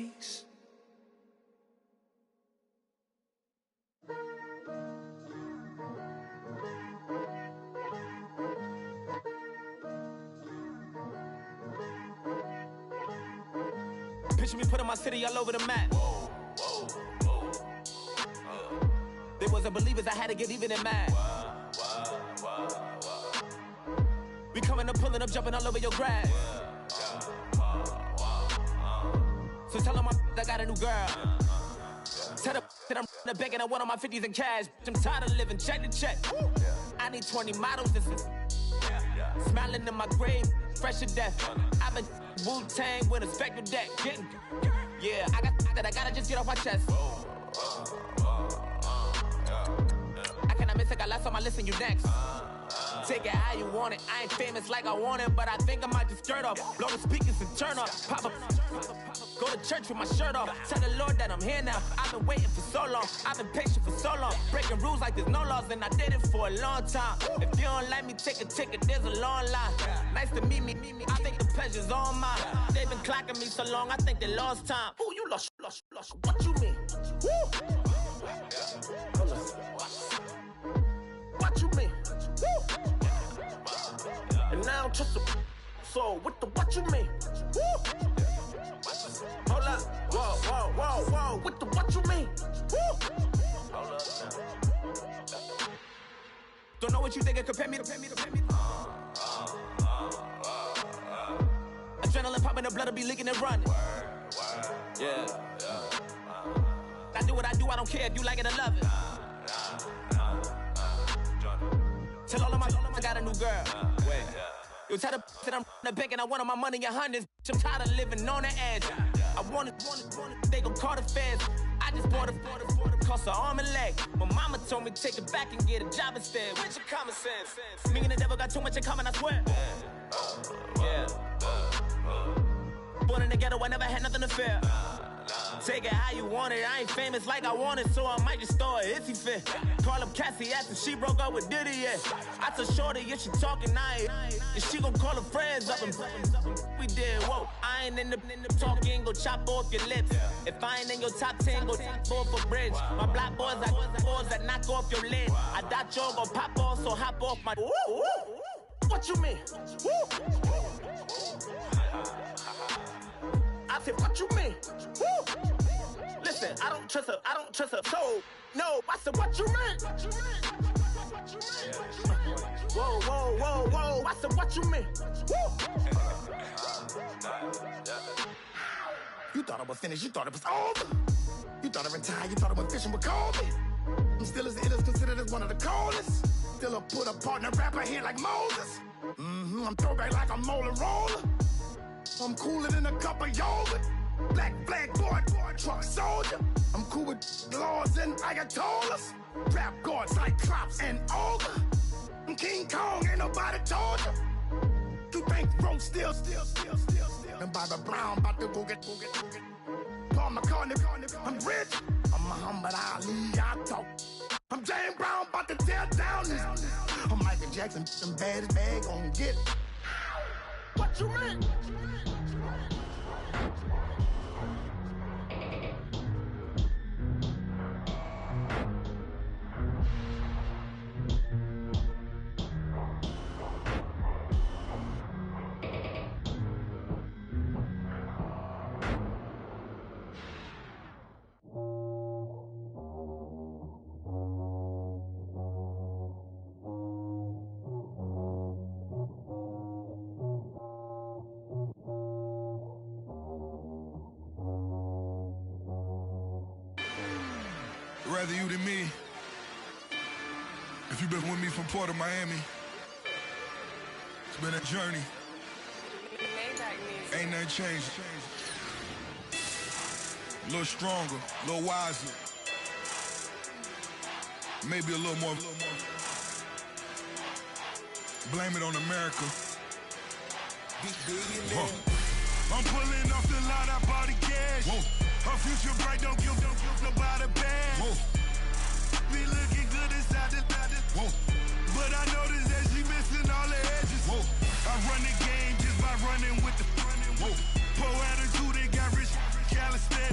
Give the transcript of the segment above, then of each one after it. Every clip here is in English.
weeks. Picture me putting my city all over the map. They wasn't believers, I had to get even and mad. We coming up, pulling up, jumping all over your grass. So tell them I got a new girl. Tell them that I'm in the bank and I want all my 50s in cash. I'm tired of living check to check. I need 20 models, this is smiling in my grave, fresh to death. I've been Wu-Tang with a spectral deck. Yeah, I gotta just get off my chest. I cannot miss it, got last on my list and you next. Take it how you want it, I ain't famous like I want it, but I think I might just skirt off. Blow the speakers and turn up, pop up. Go to church with my shirt off, tell the Lord that I'm here now. I've been waiting for so long, I've been patient for so long. Breaking rules like there's no laws and I did it for a long time. If you don't like me, take a ticket, there's a long line. Nice to meet me, I think the pleasure's all mine. They've been clocking me so long, I think they lost time. Ooh, you lost, what you mean? Woo! What you mean? Woo! And now I don't trust the so what you mean? Woo! Hold up, whoa, what you mean? Woo! Hold up now. Don't know what you think, compare me. Adrenaline popping, the blood will be leaking and running. Yeah. I do what I do, I don't care if you like it or love it. Tell all of my I got a new girl. Wait. You tell the that I'm in the bank and I want all my money in hundreds. I'm tired of living on the edge. I want it, they gon' call the feds. I just bought a cost an arm and leg. My mama told me take it back and get a job instead. Where's your common sense? Me and the devil got too much in common, I swear. Yeah. Born in the ghetto, I never had nothing to fear. Take it how you want it, I ain't famous like I want it, so I might just throw a hissy fit. Call up Cassie after she broke up with Diddy, yeah. I told Shorty if she talking, I ain't. And she gon' call her friends up and we did, whoa. I ain't in the talking, go chop off your lips. If I ain't in your top 10, go top off a bridge. My black boys, I got boys that knock off your lid. I doubt y'all gon' pop off, so hop off my. What you mean? I said, what you mean? Woo! Listen, I don't trust her. So, no, I said, what you mean? Whoa, I said, what you mean? Woo! You thought I was finished, you thought it was over. You thought I retired, you thought I went fishing with Kobe. I'm still as ill as considered as one of the coldest. Still a put a partner rapper here like Moses. I'm throwback like a molar roller. I'm cooler than a cup of yogurt. Black flag boy, truck soldier. I'm cool with laws and ayatollahs. Rap gods like Klops and Olga. I'm King Kong, ain't nobody told you. You think Rome still. And Bobby Brown about to go get. Paul McCartney, I'm rich. I'm Muhammad Ali, I talk. I'm James Brown, about to tear down this. I'm Michael Jackson, them bad as bad gon' get. What you mean? Rather you than me. If you've been with me from Port of Miami, it's been a journey. Ain't nothing changed. A little stronger, a little wiser. Maybe a little more. Blame it on America. I'm pulling off the lot, I bought the cash. Whoa. Her future bright, don't give nobody bad. Whoa. Be looking good inside the whoa. But I noticed that she missing all the edges. Whoa. I run the game just by running with the whoa. Poor attitude, they got rich calisthenics.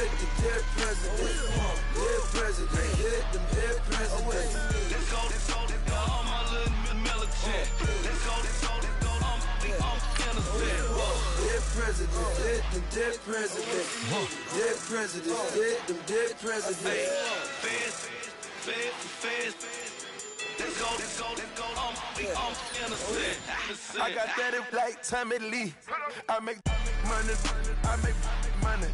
hit the dead president. Dead president, hit them dead president. Let's go, all my little militant. Let's go, I'm innocent. Dead president, hit them dead president. Dead president, hit them dead president. Feds. Let's go, I'm innocent. I got that like Tommy Lee. I make money.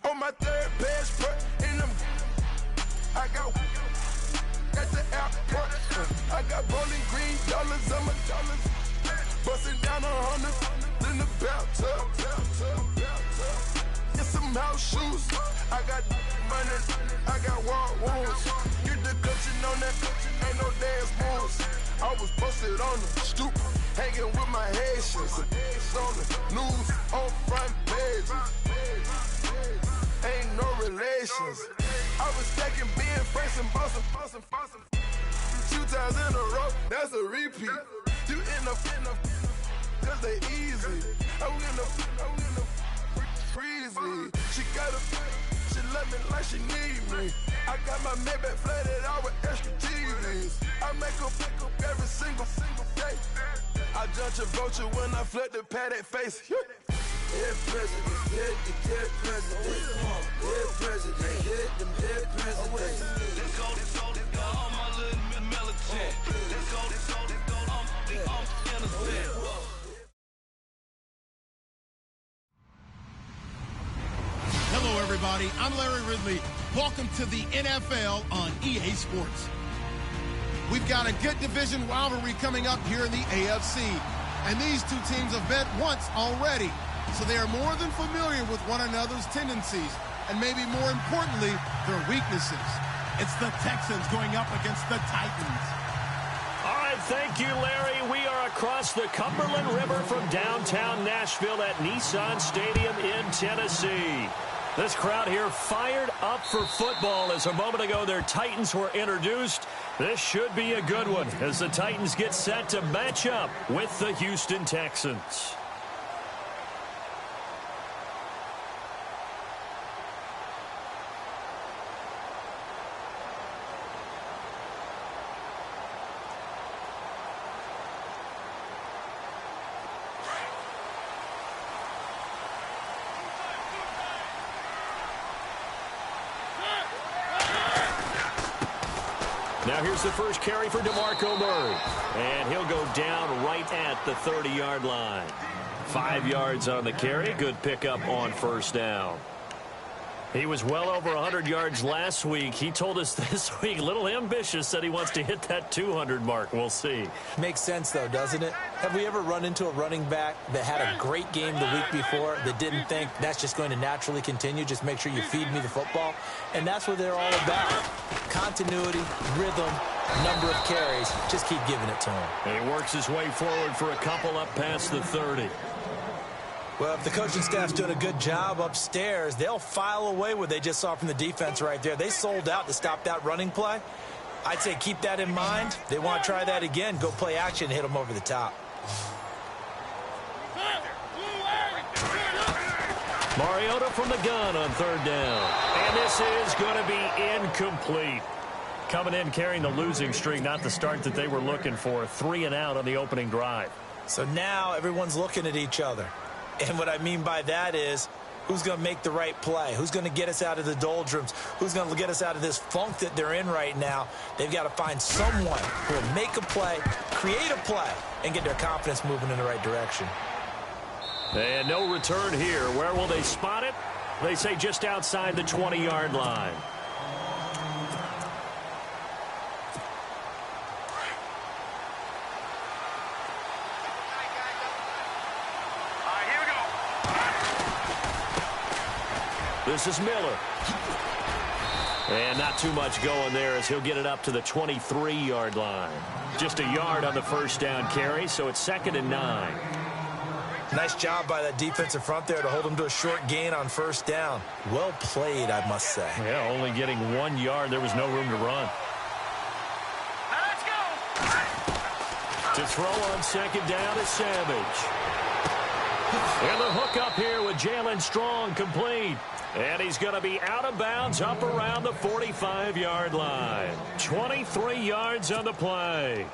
On my third passport, in them, I got at the airport. I got bowling green dollars on my dollars. Busting down 100 in the bathtub. Get some house shoes. I got money. I got war wounds. Get the clutching on that. Ain't no dance moves. I was posted on the stoop, hanging with my Haitians. On the news, on front pages. Ain't no relations. I was stacking being friends and bossing. 2 times in a row, that's a repeat. You end up, cause they easy. I'm gonna freezy. She love me like she need me. I got my Maybach flooded out with extra TVs. I make up every single day. I judge a vulture when I flip the Paddock face. Dead president, hit the dead president. Dead president, hit them dead president. Let's go, all my little militant. Let's go, I'm innocent. Hello, everybody. I'm Larry Ridley. Welcome to the NFL on EA Sports. We've got a good division rivalry coming up here in the AFC. And these two teams have met once already. So they are more than familiar with one another's tendencies. And maybe more importantly, their weaknesses. It's the Texans going up against the Titans. All right, thank you, Larry. We are across the Cumberland River from downtown Nashville at Nissan Stadium in Tennessee. This crowd here fired up for football as a moment ago their Titans were introduced. This should be a good one as the Titans get set to match up with the Houston Texans. Now here's the first carry for DeMarco Murray. And he'll go down right at the 30-yard line. 5 yards on the carry. Good pickup on first down. He was well over 100 yards last week. He told us this week, a little ambitious, said he wants to hit that 200 mark. We'll see. Makes sense, though, doesn't it? Have we ever run into a running back that had a great game the week before that didn't think that's just going to naturally continue? Just make sure you feed me the football. And that's what they're all about. Continuity, rhythm, number of carries. Just keep giving it to him. And he works his way forward for a couple up past the 30. Well, if the coaching staff's doing a good job upstairs, they'll file away what they just saw from the defense right there. They sold out to stop that running play. I'd say keep that in mind. They want to try that again. Go play action and hit them over the top. Mariota from the gun on third down. And this is going to be incomplete. Coming in carrying the losing streak, not the start that they were looking for. 3 and out on the opening drive. So now everyone's looking at each other. And what I mean by that is, who's going to make the right play? Who's going to get us out of the doldrums? Who's going to get us out of this funk that they're in right now? They've got to find someone who will make a play, create a play, and get their confidence moving in the right direction. And no return here. Where will they spot it? They say just outside the 20-yard line. This is Miller. And not too much going there as he'll get it up to the 23-yard line. Just a yard on the first down carry, so it's 2nd and 9. Nice job by that defensive front there to hold them to a short gain on first down. Well played, I must say. Yeah, only getting 1 yard. There was no room to run. Let's go. To throw on second down is Savage. And the hook up here with Jalen Strong complete. And he's going to be out of bounds up around the 45-yard line. 23 yards on the play.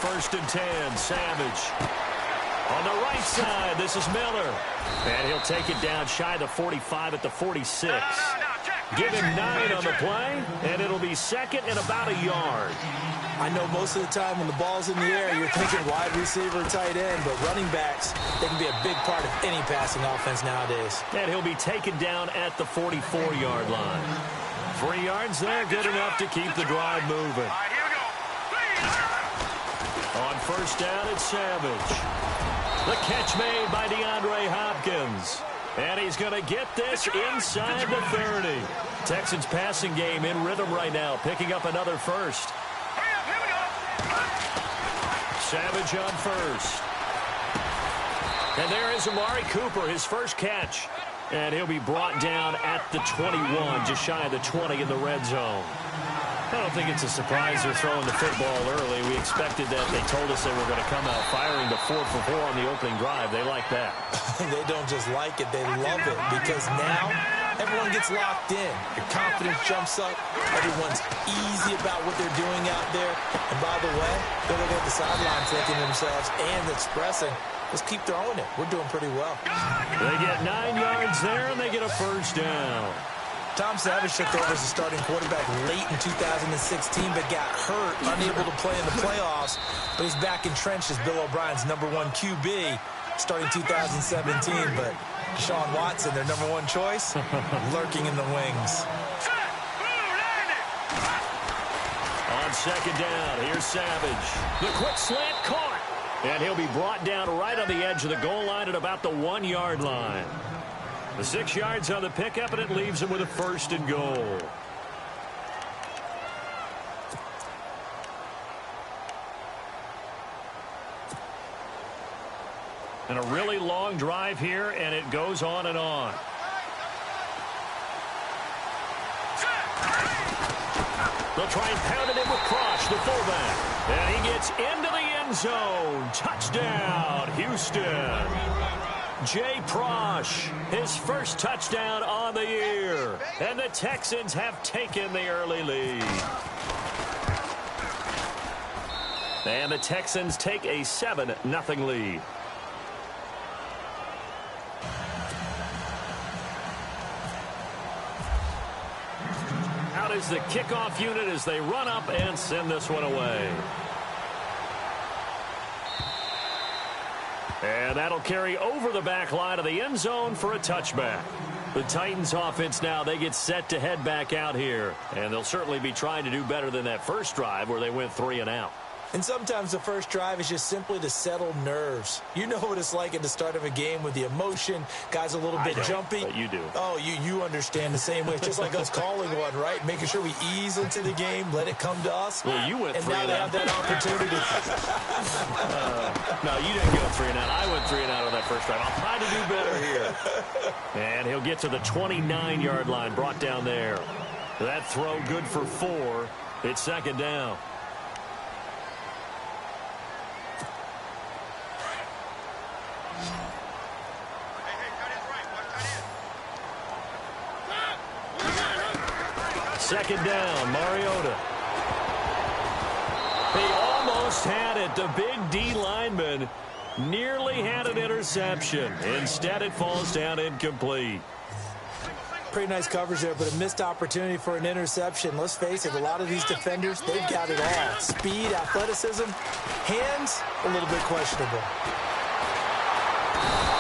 First and 10, Savage. On the right side, this is Miller. And he'll take it down shy of the 45 at the 46. Give him 9 on the play, and it'll be second and about a yard. I know most of the time when the ball's in the air, you're thinking wide receiver, tight end, but running backs, they can be a big part of any passing offense nowadays. And he'll be taken down at the 44-yard line. 3 yards there, good enough to keep the drive moving. On first down, it's Savage. The catch made by DeAndre Hopkins. And he's going to get this inside the 30. Texans passing game in rhythm right now, picking up another first. Savage on first. And there is Amari Cooper, his first catch. And he'll be brought down at the 21, just shy of the 20 in the red zone. I don't think it's a surprise they're throwing the football early. We expected that. They told us they were going to come out firing the 4 for 4 on the opening drive. They like that. They don't just like it. They love it because now everyone gets locked in. Your confidence jumps up. Everyone's easy about what they're doing out there. And by the way, they're looking at the sideline thinking to themselves and expressing, let's keep throwing it. We're doing pretty well. They get 9 yards there, and they get a first down. Tom Savage took over as a starting quarterback late in 2016, but got hurt, unable to play in the playoffs. But he's back entrenched as Bill O'Brien's #1 QB starting 2017. But Deshaun Watson, their #1 choice, lurking in the wings. On second down, here's Savage. The quick slant caught. And he'll be brought down right on the edge of the goal line at about the 1-yard line. The 6 yards on the pickup, and it leaves him with a first and goal. And a really long drive here, and it goes on and on. They'll try and pound it in with Cross, the fullback. And he gets into the end zone. Touchdown, Houston. Jay Prosh, his first touchdown on the year. And the Texans have taken the early lead. And the Texans take a 7-0 lead. Out is the kickoff unit as they run up and send this one away. And that'll carry over the back line of the end zone for a touchback. The Titans offense now, they get set to head back out here. And they'll certainly be trying to do better than that first drive where they went 3 and out. And sometimes the first drive is just simply to settle nerves. You know what it's like at the start of a game with the emotion. Guys a little bit jumpy. But you do. Oh, you understand the same way. It's just like us calling one, right? Making sure we ease into the game, let it come to us. Well, you went 3 and out. And now they have that opportunity. No, you didn't go 3 and out. I went 3 and out on that first drive. I'll try to do better here. And he'll get to the 29-yard line, brought down there. That throw good for 4. It's second down. Second down, Mariota. He almost had it. The big D lineman nearly had an interception. Instead, it falls down incomplete. Pretty nice coverage there, but a missed opportunity for an interception. Let's face it, a lot of these defenders, they've got it all. Speed, athleticism, hands, a little bit questionable.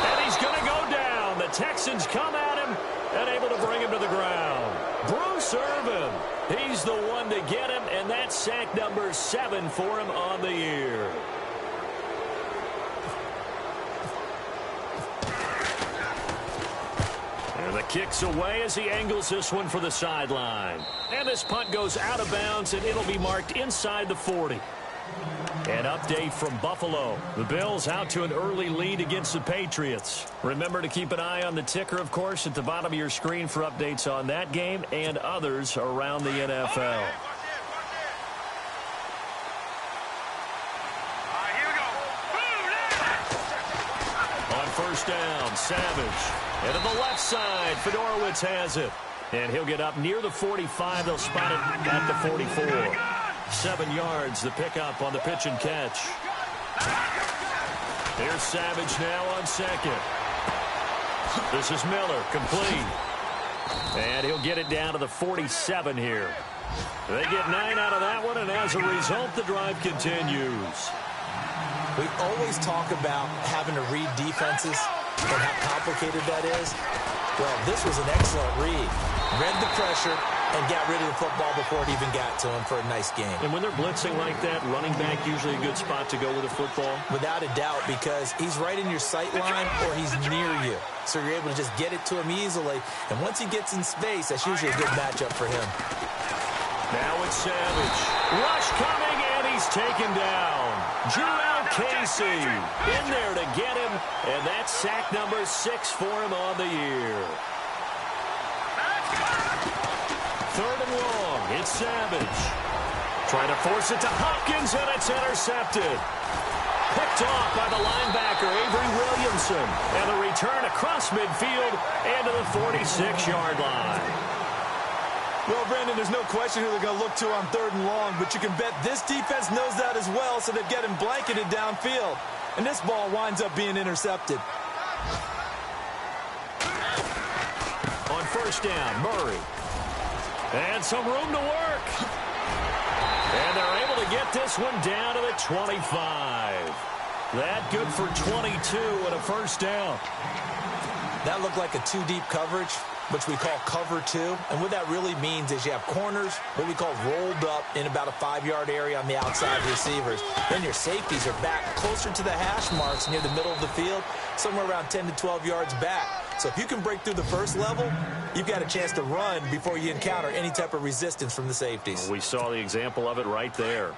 And he's going to go down. The Texans come at him and able to bring him to the ground. Bruce Irvin, he's the one to get him, and that's sack number 7 for him on the year. And The kick's away as he angles this one for the sideline. And this punt goes out of bounds, and it'll be marked inside the 40. An update from Buffalo. The Bills out to an early lead against the Patriots. Remember to keep an eye on the ticker, of course, at the bottom of your screen for updates on that game and others around the NFL. On first down, Savage. And to the left side, Fedorowicz has it. And he'll get up near the 45. They'll spot it at the 44. 7 yards, the pickup on the pitch and catch. Here's Savage now on second. This is Miller, complete. And he'll get it down to the 47 here. They get 9 out of that one, and as a result, the drive continues. We always talk about having to read defenses and how complicated that is. Well, this was an excellent read. Read the pressure and got rid of the football before it even got to him for a nice game. And when they're blitzing like that, running back usually a good spot to go with a football? Without a doubt, because he's right in your sight line or he's near you. So you're able to just get it to him easily. And once he gets in space, that's usually a good matchup for him. Now it's Savage. Rush coming, and he's taken down. Jurrell Casey in there to get him, and that's sack number 6 for him on the year. 3rd and long. It's Savage. Trying to force it to Hopkins, and it's intercepted. Picked off by the linebacker, Avery Williamson. And the return across midfield and to the 46-yard line. Well, Brandon, there's no question who they're going to look to on 3rd and long, but you can bet this defense knows that as well, so they've got him blanketed downfield. And this ball winds up being intercepted. On first down, Murray. And some room to work. And they're able to get this one down to the 25. That good for 22 and a first down. That looked like a 2-deep coverage, which we call cover 2. And what that really means is you have corners, what we call rolled up in about a 5-yard area on the outside receivers. Then your safeties are back closer to the hash marks near the middle of the field, somewhere around 10 to 12 yards back. So if you can break through the first level, you've got a chance to run before you encounter any type of resistance from the safeties. We saw the example of it right there.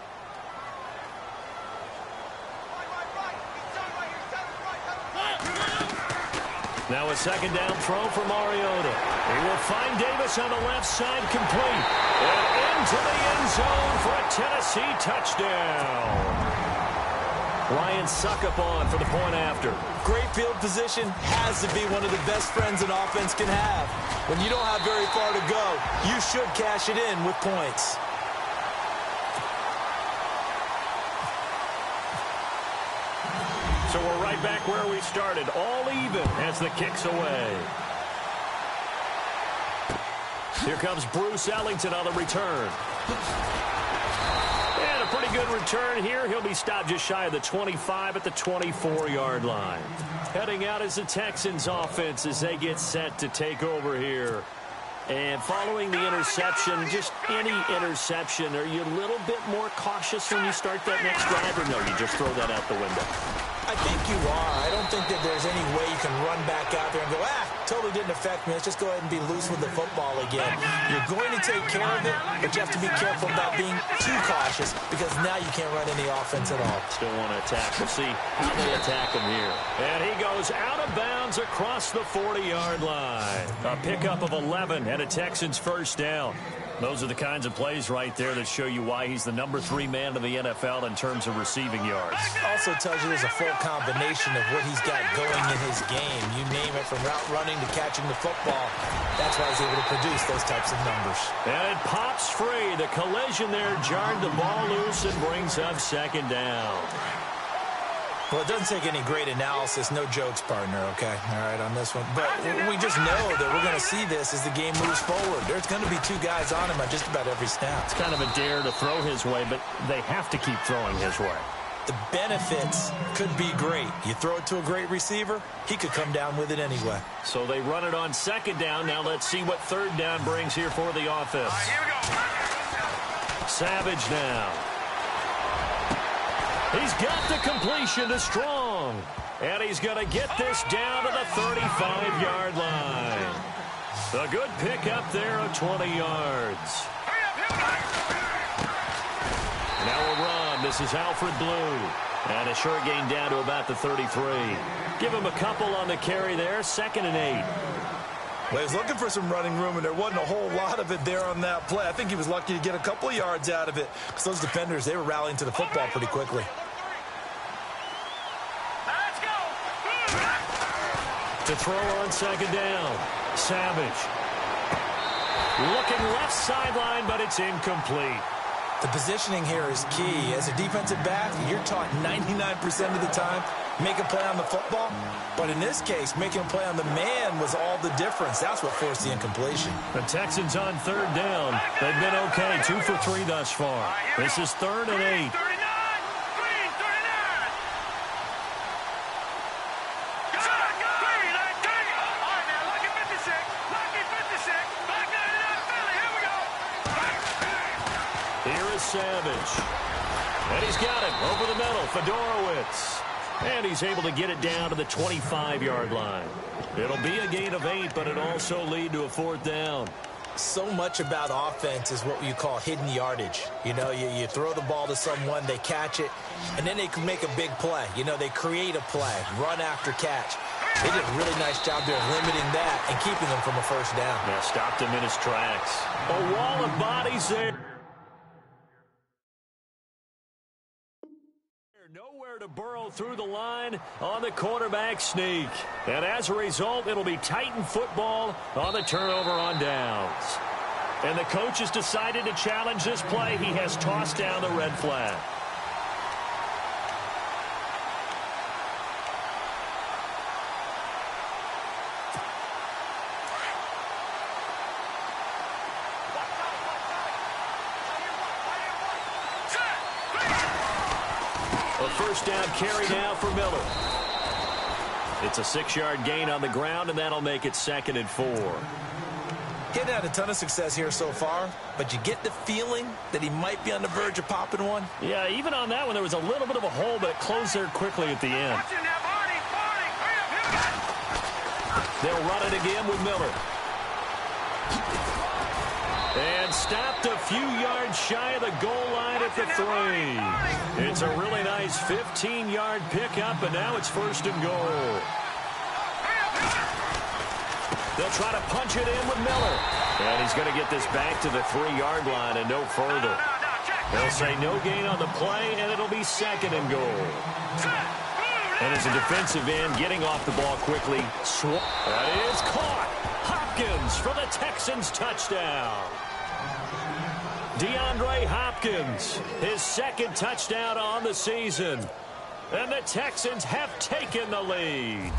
Now a second down throw for Mariota. He will find Davis on the left side, complete. And into the end zone for a Tennessee touchdown. Ryan Succop on for the point after. Great field position has to be one of the best friends an offense can have. When you don't have very far to go, you should cash it in with points. So we're right back where we started, all even as the kick's away. Here comes Bruce Ellington on the return. And a pretty good return here. He'll be stopped just shy of the 25 at the 24-yard line. Heading out is the Texans offense as they get set to take over here. And following the interception, just any interception, are you a little bit more cautious when you start that next drive, or no, you just throw that out the window? I think you are. I don't think that there's any way you can run back out there and go, totally didn't affect me. Let's just go ahead and be loose with the football again. You're going to take care of it, but you have to be careful about being too cautious because now you can't run any offense at all. Still want to attack. We'll see how they attack him here. And he goes out of bounds across the 40-yard line. A pickup of 11 and a Texans first down. Those are the kinds of plays right there that show you why he's the number 3 man in the NFL in terms of receiving yards. Also tells you there's a full combination of what he's got going in his game. You name it, from route running to catching the football. That's why he's able to produce those types of numbers. And it pops free. The collision there jarred the ball loose and brings up second down. Well, it doesn't take any great analysis. No jokes, partner, okay? All right, on this one. But we just know that we're going to see this as the game moves forward. There's going to be 2 guys on him at just about every snap. It's kind of a dare to throw his way, but they have to keep throwing his way. The benefits could be great. You throw it to a great receiver, he could come down with it anyway. So they run it on second down. Now let's see what third down brings here for the offense. Here we go. Savage now. He's got the completion to Strong. And he's going to get this down to the 35-yard line. A good pick up there of 20 yards. Now a run. This is Alfred Blue. And a short gain down to about the 33. Give him a couple on the carry there. 2nd and 8. Well, he was looking for some running room, and there wasn't a whole lot of it there on that play. I think he was lucky to get a couple of yards out of it because those defenders, they were rallying to the football pretty quickly. Let's go. To throw on 2nd down. Savage. Looking left sideline, but it's incomplete. The positioning here is key. As a defensive back, you're taught 99% of the time, make a play on the football. But in this case, making a play on the man was all the difference. That's what forced the incompletion. The Texans on 3rd down. They've been okay, 2 for 3 thus far. This is 3rd and 8. Savage. And he's got it over the middle. Fedorowicz. And he's able to get it down to the 25-yard line. It'll be a gain of 8, but it'll also lead to a 4th down. So much about offense is what you call hidden yardage. You know, you throw the ball to someone, they catch it, and then they can make a big play. You know, they create a play, run after catch. They did a really nice job there of limiting that and keeping them from a 1st down. Yeah, stopped him in his tracks. A wall of bodies there. Nowhere to burrow through the line on the quarterback sneak. And as a result, it'll be Titan football on the turnover on downs. And the coach has decided to challenge this play. He has tossed down the red flag. A 1st down carry now for Miller. It's a 6-yard gain on the ground, and that'll make it 2nd and 4. He hadn't had a ton of success here so far, but you get the feeling that he might be on the verge of popping one. Yeah, even on that one, there was a little bit of a hole, but it closed there quickly at the end. They'll run it again with Miller. And stopped a few yards shy of the goal line at the 3. It's a really nice 15-yard pickup, and now it's 1st and goal. They'll try to punch it in with Miller. And he's going to get this back to the 3-yard line and no further. They'll say no gain on the play, and it'll be 2nd and goal. And as a defensive end, getting off the ball quickly. That is caught. Hopkins for the Texans touchdown. DeAndre Hopkins, his 2nd touchdown on the season. And the Texans have taken the lead.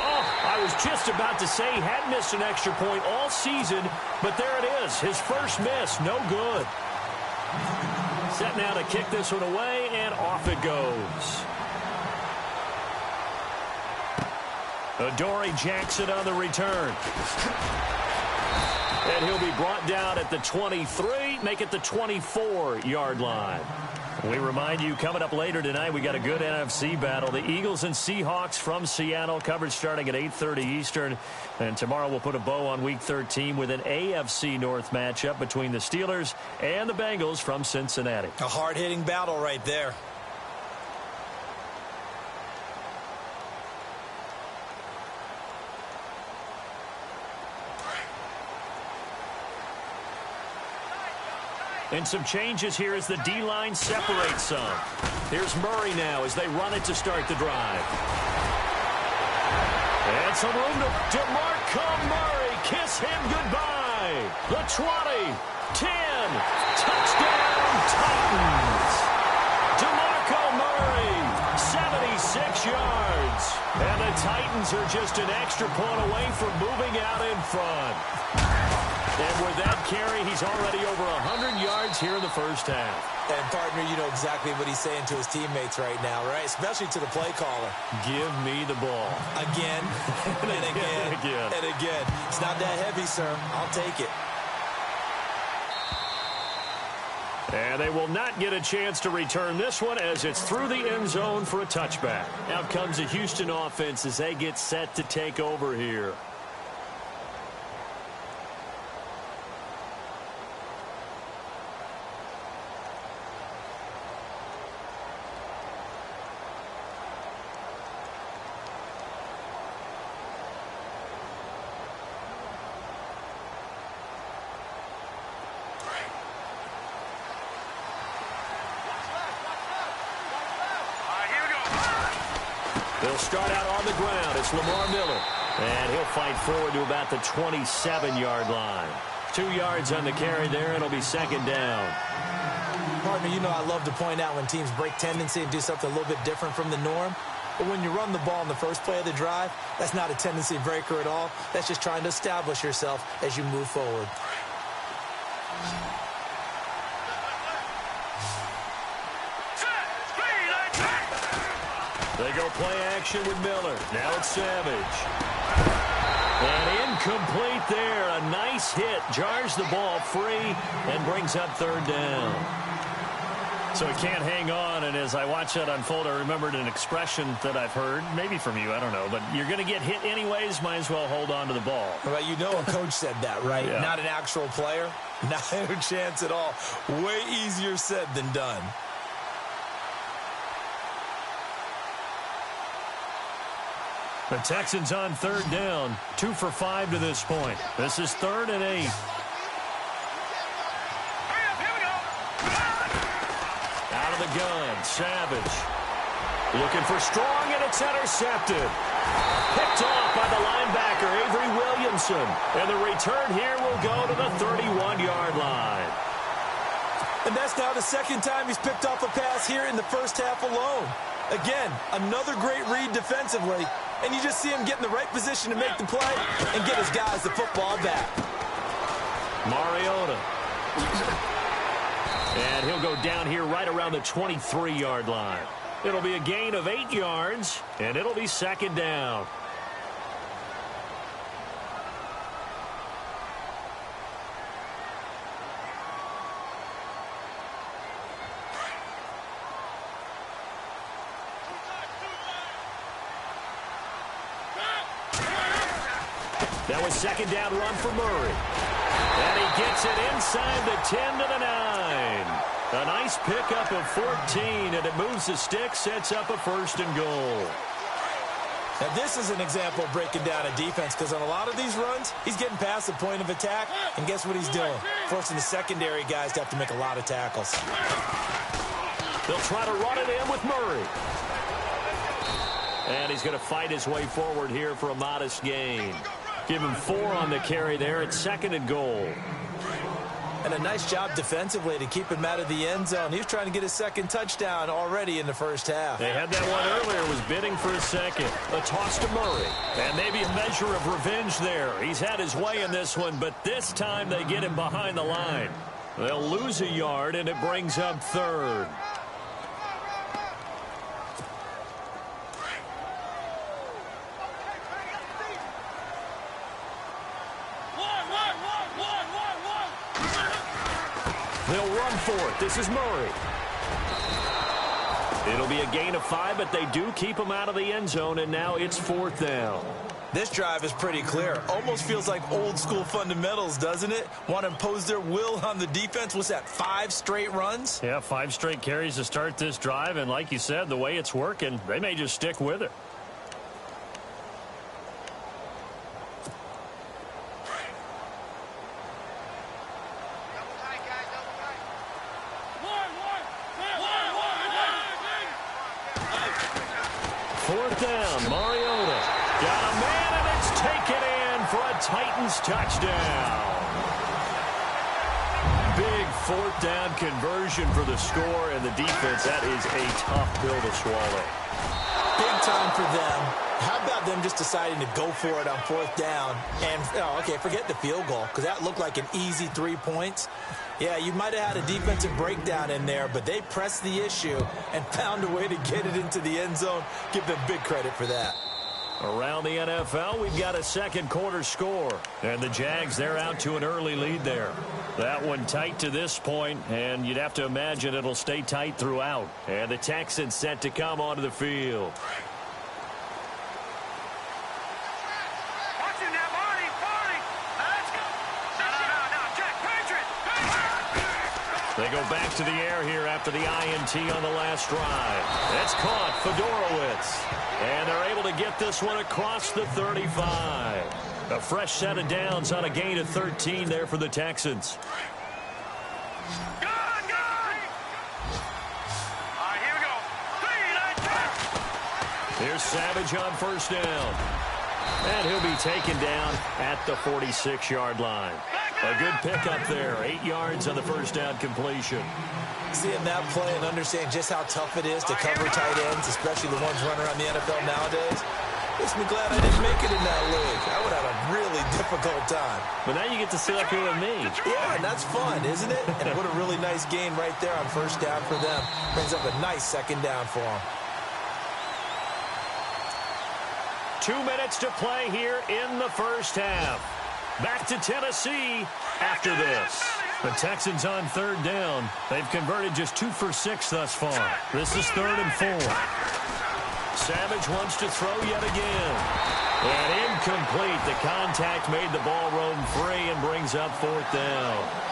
I was just about to say he had missed an extra point all season, but there it is. His first miss, no good. Set now to kick this one away, and off it goes. Adoree Jackson on the return. And he'll be brought down at the 23, make it the 24-yard line. We remind you, coming up later tonight, we got a good NFC battle. The Eagles and Seahawks from Seattle, coverage starting at 8:30 Eastern. And tomorrow we'll put a bow on Week 13 with an AFC North matchup between the Steelers and the Bengals from Cincinnati. A hard-hitting battle right there. And some changes here as the D-line separates some. Here's Murray now as they run it to start the drive. And some room to DeMarco Murray. Kiss him goodbye. The 20, 10, touchdown Titans. DeMarco Murray, 76 yards. And the Titans are just an extra point away from moving out in front. And with that carry, he's already over 100 yards here in the first half. And, partner, you know exactly what he's saying to his teammates right now, right? Especially to the play caller. Give me the ball. Again, and again, and again. It's not that heavy, sir. I'll take it. And they will not get a chance to return this one as it's through the end zone for a touchback. Out comes the Houston offense as they get set to take over here. They'll start out on the ground. It's Lamar Miller. And he'll fight forward to about the 27-yard line. 2 yards on the carry there. It'll be second down. Partner, you know I love to point out when teams break tendency and do something a little bit different from the norm. But when you run the ball in the first play of the drive, that's not a tendency breaker at all. That's just trying to establish yourself as you move forward. They go play action with Miller. Now it's Savage. And incomplete there. A nice hit. Jars the ball free and brings up third down. So he can't hang on, and as I watch that unfold, I remembered an expression that I've heard, maybe from you, I don't know, but you're going to get hit anyways, might as well hold on to the ball. Well, you know a coach said that, right? Yeah. Not an actual player. Not a chance at all. Way easier said than done. The Texans on third down, 2 for 5 to this point. This is 3rd and 8. Out of the gun, Savage. Looking for Strong, and it's intercepted. Picked off by the linebacker, Avery Williamson. And the return here will go to the 31-yard line. And that's now the second time he's picked off a pass here in the first half alone. Again, another great read defensively. And you just see him get in the right position to make the play and get his guys the football back. Mariota. And he'll go down here right around the 23-yard line. It'll be a gain of 8 yards, and it'll be second down. That was second down run for Murray. And he gets it inside the 10 to the 9. A nice pickup of 14, and it moves the stick, sets up a 1st and goal. Now, this is an example of breaking down a defense, because on a lot of these runs, he's getting past the point of attack, and guess what he's doing? Forcing the secondary guys to have to make a lot of tackles. They'll try to run it in with Murray. And he's going to fight his way forward here for a modest gain. Give him 4 on the carry there. It's 2nd and goal. And a nice job defensively to keep him out of the end zone. He was trying to get his 2nd touchdown already in the first half. They had that one earlier, was bidding for a second. A toss to Murray. And maybe a measure of revenge there. He's had his way in this one, but this time they get him behind the line. They'll lose a yard, and it brings up 3rd. They'll run for it. This is Murray. It'll be a gain of 5, but they do keep him out of the end zone, and now it's 4th down. This drive is pretty clear. Almost feels like old-school fundamentals, doesn't it? Want to impose their will on the defense. What's that, 5 straight runs? Yeah, 5 straight carries to start this drive, and like you said, the way it's working, they may just stick with it. Titans touchdown. Big 4th down conversion for the score, and the defense, that is a tough pill to swallow. Big time for them. How about them just deciding to go for it on 4th down? And, okay, forget the field goal, because that looked like an easy 3 points. Yeah, you might have had a defensive breakdown in there, but they pressed the issue and found a way to get it into the end zone. Give them big credit for that. Around the NFL, we've got a second quarter score. And the Jags, they're out to an early lead there. That one tight to this point, and you'd have to imagine it'll stay tight throughout. And the Texans set to come onto the field. They go back to the air here after the INT on the last drive. It's caught, Fedorowicz. And they're able to get this one across the 35. A fresh set of downs on a gain of 13 there for the Texans. Here's Savage on first down. And he'll be taken down at the 46-yard line. A good pickup there. 8 yards on the first down completion. Seeing that play and understanding just how tough it is to cover tight ends, especially the ones running around the NFL nowadays, makes me glad I didn't make it in that league. I would have a really difficult time. But now you get to sit up here with me. Yeah, and that's fun, isn't it? And what a really nice gain right there on first down for them. Brings up a nice second down for them. 2 minutes to play here in the first half. Back to Tennessee after this. The Texans on third down. They've converted just 2 for 6 thus far. This is 3rd and 4. Savage wants to throw yet again. And incomplete. The contact made the ball roam free and brings up 4th down.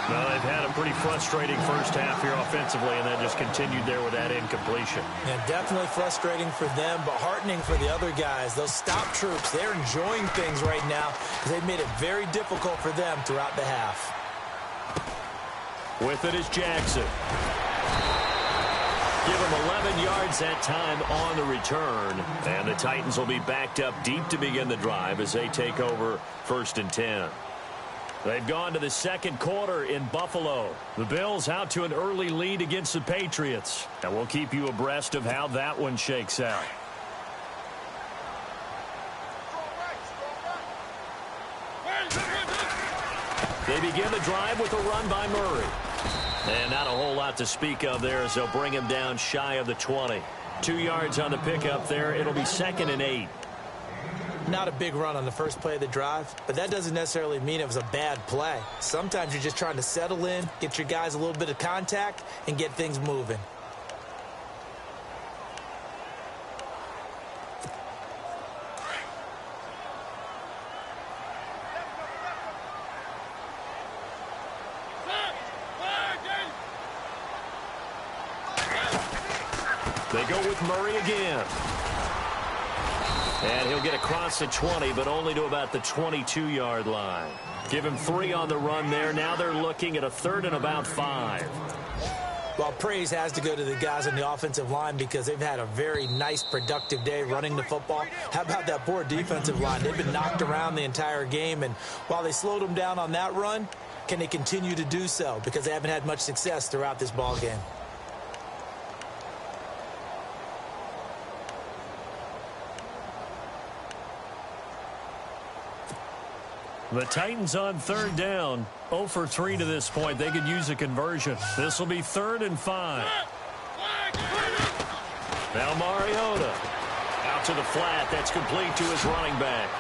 Well, they've had a pretty frustrating first half here offensively, and then just continued there with that incompletion. And definitely frustrating for them, but heartening for the other guys. Those stop troops, they're enjoying things right now because they've made it very difficult for them throughout the half. With it is Jackson. Give him 11 yards that time on the return. And the Titans will be backed up deep to begin the drive as they take over 1st and 10. They've gone to the second quarter in Buffalo. The Bills out to an early lead against the Patriots. And we'll keep you abreast of how that one shakes out. They begin the drive with a run by Murray. And not a whole lot to speak of there as they'll bring him down shy of the 20. 2 yards on the pickup there. It'll be 2nd and 8. Not a big run on the first play of the drive, but that doesn't necessarily mean it was a bad play. Sometimes you're just trying to settle in, get your guys a little bit of contact, and get things moving. They go with Murray again. And he'll get across the 20, but only to about the 22-yard line. Give him 3 on the run there. Now they're looking at a 3rd and about 5. Well, praise has to go to the guys on the offensive line because they've had a very nice, productive day running the football. How about that poor defensive line? They've been knocked around the entire game, and while they slowed them down on that run, can they continue to do so? Because they haven't had much success throughout this ball game. The Titans on third down. 0 for 3 to this point. They could use a conversion. This will be 3rd and 5. Now Mariota out to the flat. That's complete to his running back.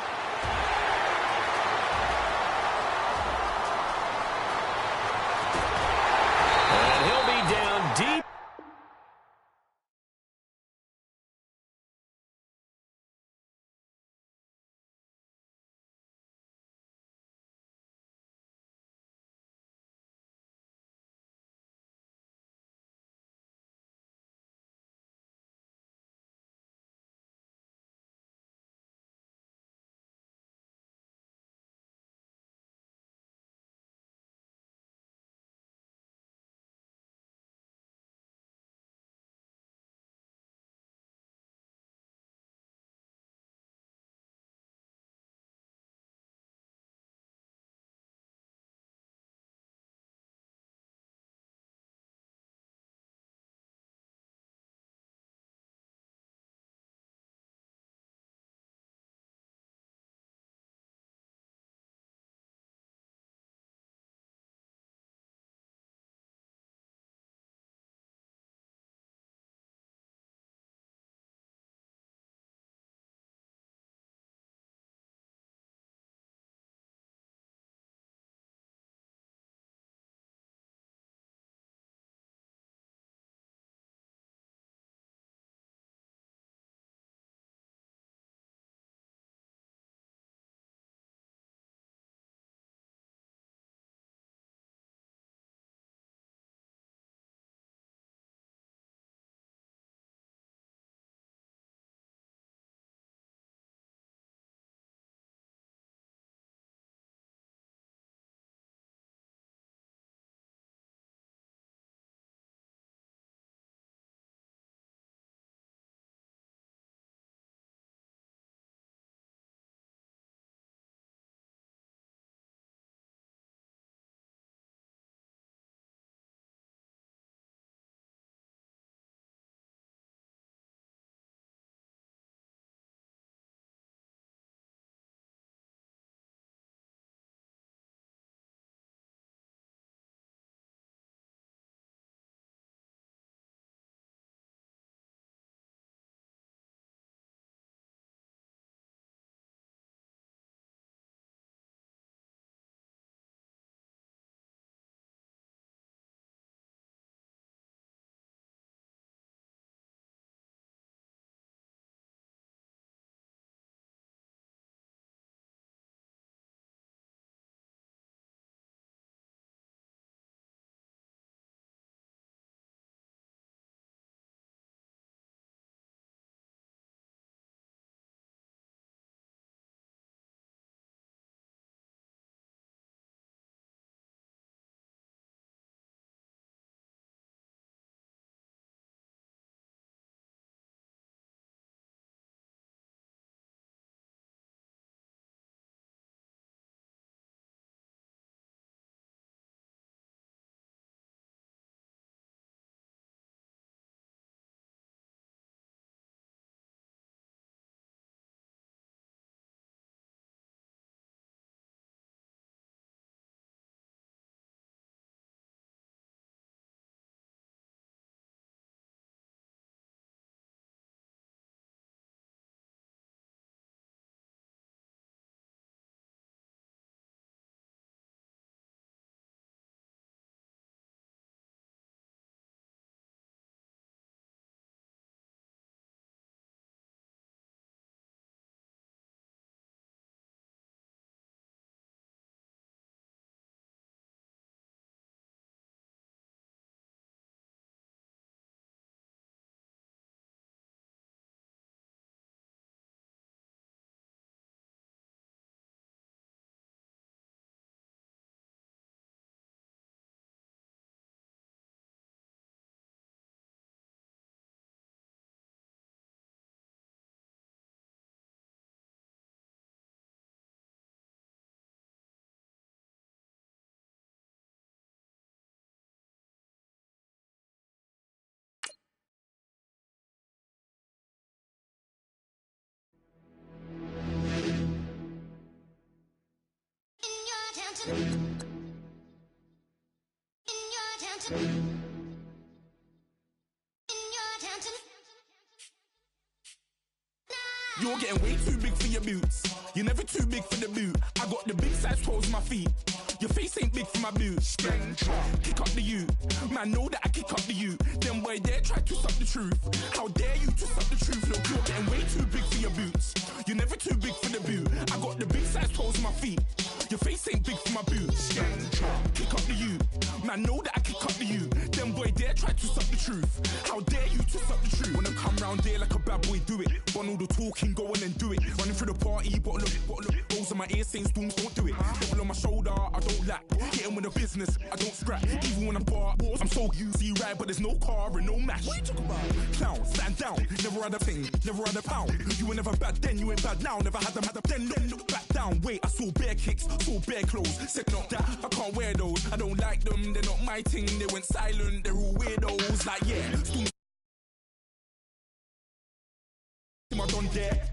You're getting way too big for your boots. You're never too big for the boot. I got the big size toes on my feet. Your face ain't big for my boots. Kick up the you. Man, know that I kick up the you. Them boy there try to suck the truth. How dare you to suck the truth? Look, you're getting way too big for your boots. You're never too big for the boot. I got the big size toes on my feet. Your face ain't big for my boots. Kick up the you. Man, know that I kick up the you. Them boy there try to suck the truth. How dare you to suck the truth? Wanna come round there like a bad boy, do it. Want all the talking, go on and do it. Running through the party, bottle up. Rolls on my ear saying storms, don't do it. Devil on my shoulder, I don't lack. Getting with the business, I don't scrap. Even when I'm bar, I'm so easy right, but there's no car and no match. What you talking about? Clown, stand down. Never had a thing, never had a pound. You were never bad then, you ain't bad now. Never had them, then look back down. Wait, I saw bare kicks, saw bare clothes. Said not that, I can't wear those. I don't like them, they're not my thing. They went silent, they're all weirdos. Like yeah, storms. I don't dare.